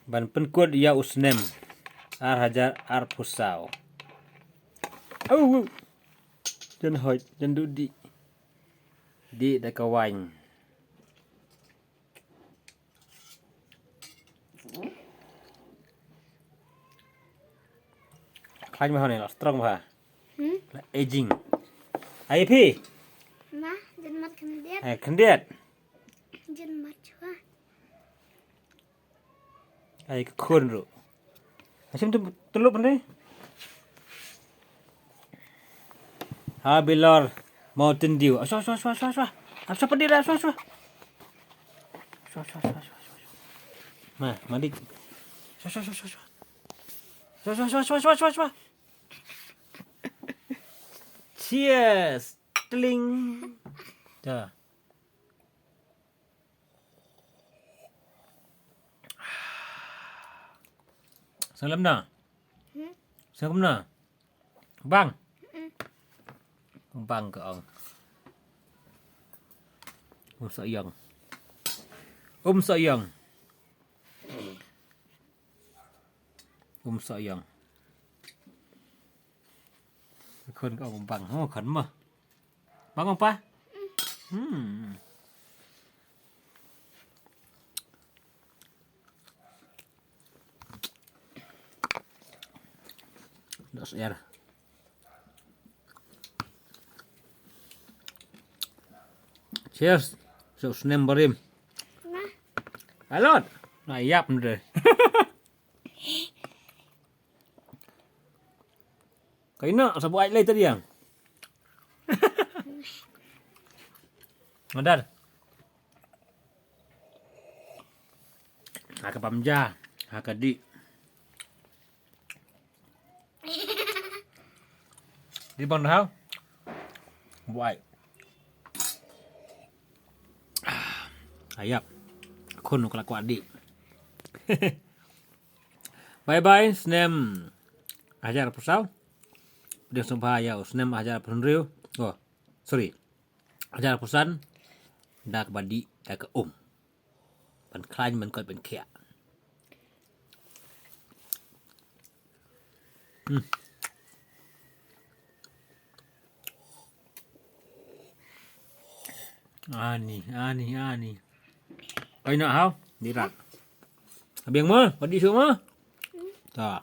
Ban penkut ya usnem. Ar hajar ar pusau. Chân hỏi chân đu đi. Đi đã cầu vành. Khai mà này là strong hả? Là aging. Ai phi? Ma, jangan mat kendiat. Kendiat. Jangan mat chua. Ai khôn rồi. Asyam tu lu pandai. Ha Bilal Mountain Dew. Aswa. Apa pedih dah aswa. Aswa. Ma, mandi. Aswa. Cheers. Tling. Dah. Salam dah. Salam dah. Bang. Bang ke ông. Sayang. Sayang. Sayang. Khôn cái ông bằng không khẩn mà. Bang ông pa. Das er. Cheers. So snem barim. Nah, Alot. Nah, yap rồi. Cái nọ sao bộ anh lấy tới điểm. Ngon. Haka pamja, haka di. Đi bằng nào? Bộ anh. Ayap. Khôn kelakuan di. Bye snem. Ajar pusau. Dia sumpah ya snem ajar penriu. Oh, sorry. Ajar pusan. Dak badi dak ke Ban klan ban kot ban kia. Ani. Cái nọ không? Đi rặt. Biển mơ, có đi xuống mơ. Đó.